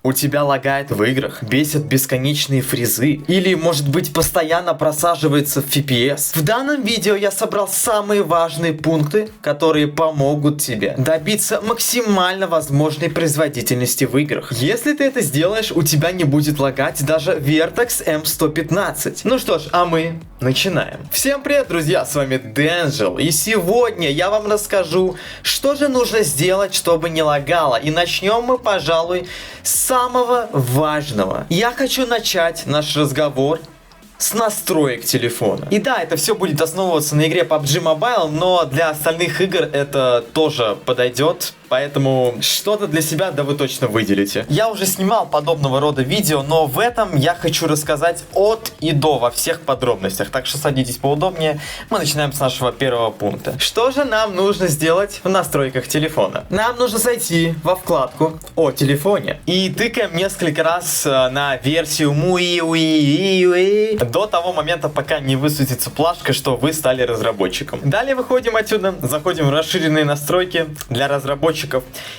У тебя лагает в играх, бесят бесконечные фризы, или, может быть, постоянно просаживается в FPS. В данном видео я собрал самые важные пункты, которые помогут тебе добиться максимально возможной производительности в играх. Если ты это сделаешь, у тебя не будет лагать даже Vertex M115. Ну что ж, а мы начинаем. Всем привет, друзья, с вами Денджел, и сегодня я вам расскажу, что же нужно сделать, чтобы не лагало. И начнем мы, пожалуй, с самого важного. Я хочу начать наш разговор с настроек телефона. И да, это все будет основываться на игре PUBG Mobile, но для остальных игр это тоже подойдет. Поэтому что-то для себя, да, вы точно выделите. Я уже снимал подобного рода видео, но в этом я хочу рассказать от и до во всех подробностях. Так что садитесь поудобнее. Мы начинаем с нашего первого пункта. Что же нам нужно сделать в настройках телефона? Нам нужно зайти во вкладку о телефоне и тыкаем несколько раз на версию MUI до того момента, пока не высветится плашка, что вы стали разработчиком. Далее выходим отсюда, заходим в расширенные настройки для разработчиков.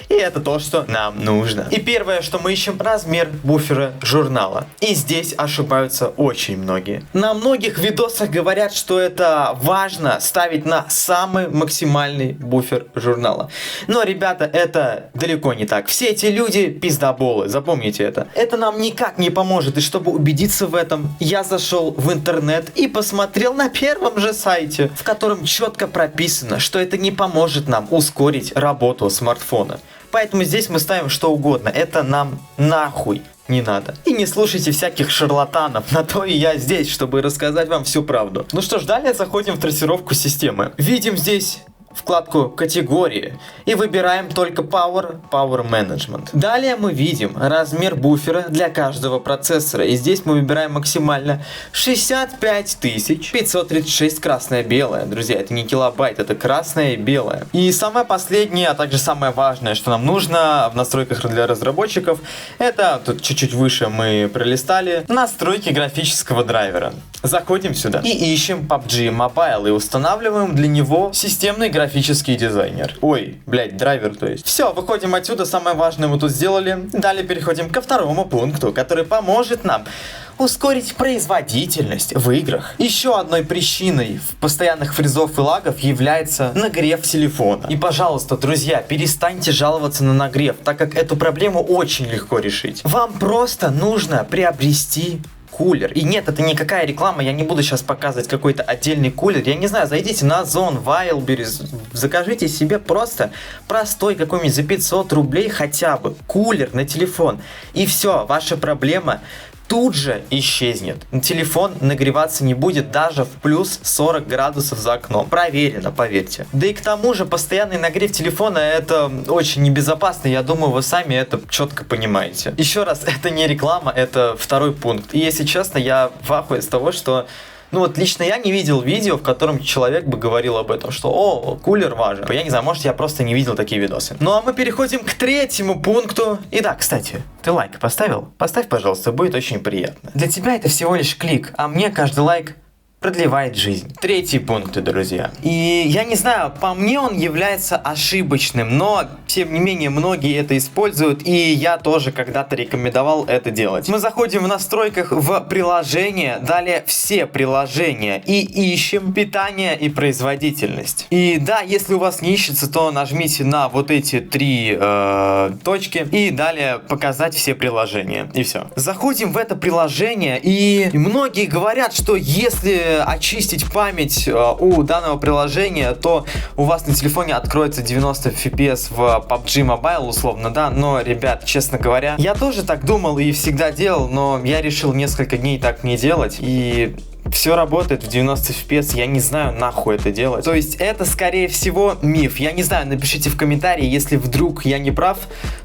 И это то, что нам нужно. И первое, что мы ищем, размер буфера журнала. И здесь ошибаются очень многие. На многих видосах говорят, что это важно ставить на самый максимальный буфер журнала. Но, ребята, это далеко не так. Все эти люди пиздоболы, запомните это. Это нам никак не поможет. И чтобы убедиться в этом, я зашел в интернет и посмотрел на первом же сайте, в котором четко прописано, что это не поможет нам ускорить работу смартфона. Поэтому здесь мы ставим что угодно. Это нам нахуй не надо. И не слушайте всяких шарлатанов. На то и я здесь, чтобы рассказать вам всю правду. Ну что ж, далее заходим в трассировку системы. Видим здесь вкладку категории и выбираем только Power Management. Далее мы видим размер буфера для каждого процессора. И здесь мы выбираем максимально 65536 красное-белое. Друзья, это не килобайт, это красное и белое. И самое последнее, а также самое важное, что нам нужно в настройках для разработчиков, это тут чуть-чуть выше мы пролистали, настройки графического драйвера. Заходим сюда и ищем PUBG Mobile и устанавливаем для него системный графический дизайнер. Ой, блять, драйвер, то есть. Все, выходим отсюда, самое важное мы тут сделали. Далее переходим ко второму пункту, который поможет нам ускорить производительность в играх. Еще одной причиной постоянных фризов и лагов является нагрев телефона. И, пожалуйста, друзья, перестаньте жаловаться на нагрев, так как эту проблему очень легко решить. Вам просто нужно приобрести кулер. И нет, это никакая реклама, я не буду сейчас показывать какой-то отдельный кулер. Я не знаю, зайдите на Озон, Wildberries, закажите себе просто простой какой-нибудь за 500 рублей хотя бы кулер на телефон. И все, ваша проблема тут же исчезнет. Телефон нагреваться не будет даже в плюс 40 градусов за окном. Проверено, поверьте. Да и к тому же постоянный нагрев телефона это очень небезопасно. Я думаю, вы сами это четко понимаете. Еще раз, это не реклама, это второй пункт. И если честно, я в ахуе с того, что ну вот лично я не видел видео, в котором человек бы говорил об этом, что о, кулер важен. Я не знаю, может я просто не видел такие видосы. Ну а мы переходим к третьему пункту. И да, кстати, ты лайк поставил? Поставь, пожалуйста, будет очень приятно. Для тебя это всего лишь клик, а мне каждый лайк продлевает жизнь. Третий пункт, друзья. И я не знаю, по мне он является ошибочным, но тем не менее многие это используют, и я тоже когда-то рекомендовал это делать. Мы заходим в настройках в приложение, далее все приложения и ищем питание и производительность. И да, если у вас не ищется, то нажмите на вот эти три точки и далее показать все приложения. И все. Заходим в это приложение, и многие говорят, что если очистить память у данного приложения, то у вас на телефоне откроется 90 FPS в PUBG Mobile, условно, да, но, ребят, честно говоря, я тоже так думал и всегда делал, но я решил несколько дней так не делать, и все работает в 90 FPS, я не знаю, нахуй это делать. То есть это, скорее всего, миф. Я не знаю, напишите в комментарии, если вдруг я не прав,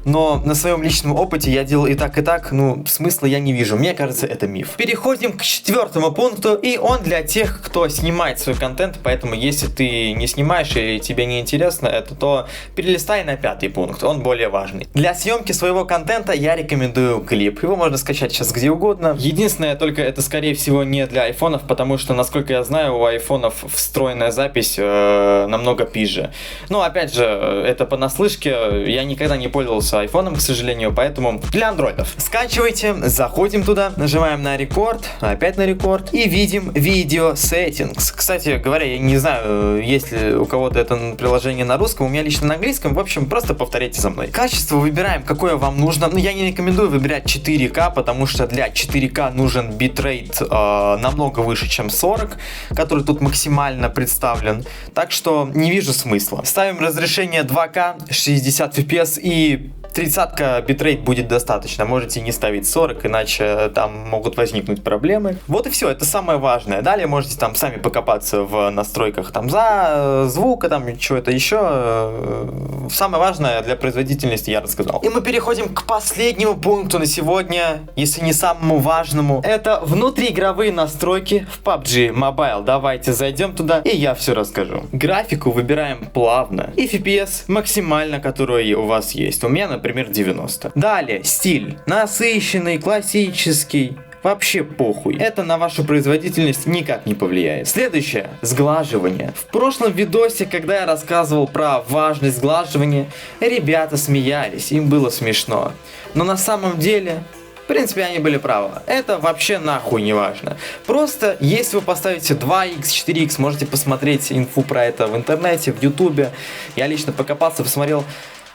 но на своем личном опыте я делал и так, ну, смысла я не вижу. Мне кажется, это миф. Переходим к четвертому пункту, и он для тех, кто снимает свой контент, поэтому если ты не снимаешь и тебе не интересно это, то перелистай на пятый пункт, он более важный. Для съемки своего контента я рекомендую клип. Его можно скачать сейчас где угодно. Единственное, только это, скорее всего, не для iPhone, айфонов, потому что, насколько я знаю, у айфонов встроенная запись намного пизже. Ну, опять же, это понаслышке, я никогда не пользовался айфоном, к сожалению, поэтому для андроидов. Скачивайте, заходим туда, нажимаем на рекорд, опять на рекорд и видим видео settings. Кстати говоря, я не знаю, есть ли у кого-то это приложение на русском, у меня лично на английском, в общем, просто повторяйте за мной. Качество выбираем, какое вам нужно. Ну, я не рекомендую выбирать 4К, потому что для 4К нужен битрейт намного выше, чем 40, который тут максимально представлен. Так что не вижу смысла. Ставим разрешение 2К, 60 FPS и 30-ка битрейт будет достаточно, можете не ставить 40, иначе там могут возникнуть проблемы. Вот и все, это самое важное. Далее можете там сами покопаться в настройках там за звука, там что-то еще. Самое важное для производительности я рассказал. И мы переходим к последнему пункту на сегодня, если не самому важному. Это внутриигровые настройки в PUBG Mobile. Давайте зайдем туда, и я все расскажу. Графику выбираем плавно. И FPS максимально, который у вас есть. У меня, например, 90. Далее, стиль. Насыщенный, классический. Вообще похуй. Это на вашу производительность никак не повлияет. Следующее. Сглаживание. В прошлом видосе, когда я рассказывал про важность сглаживания, ребята смеялись, им было смешно. Но на самом деле... В принципе, они были правы. Это вообще нахуй не важно. Просто, если вы поставите 2х, 4х, можете посмотреть инфу про это в интернете, в ютубе. Я лично покопался, посмотрел.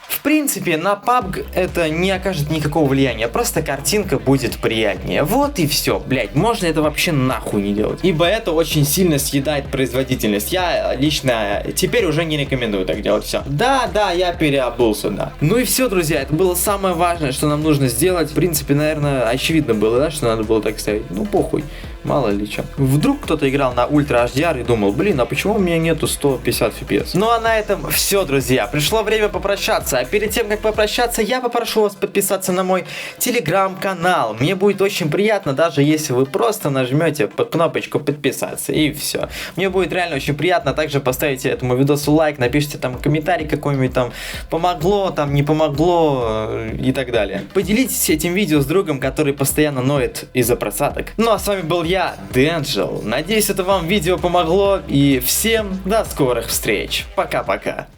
В принципе, на PUBG это не окажет никакого влияния, просто картинка будет приятнее. Вот и все, блять, можно это вообще нахуй не делать. Ибо это очень сильно съедает производительность. Я лично теперь уже не рекомендую так делать, все. Да, я переобулся, да. Ну и все, друзья, это было самое важное, что нам нужно сделать. В принципе, наверное, очевидно было, да, что надо было так ставить. Ну, похуй. Мало ли что. Вдруг кто-то играл на Ультра HDR и думал, блин, а почему у меня нету 150 FPS? Ну а на этом все, друзья. Пришло время попрощаться. А перед тем, как попрощаться, я попрошу вас подписаться на мой телеграм-канал. Мне будет очень приятно, даже если вы просто нажмете под кнопочку подписаться. И все. Мне будет реально очень приятно. Также поставите этому видосу лайк, напишите там комментарий какой-нибудь там, помогло, там не помогло и так далее. Поделитесь этим видео с другом, который постоянно ноет из-за просадок. Ну а с вами был я, Денджел. Надеюсь, это вам видео помогло. И всем до скорых встреч. Пока-пока.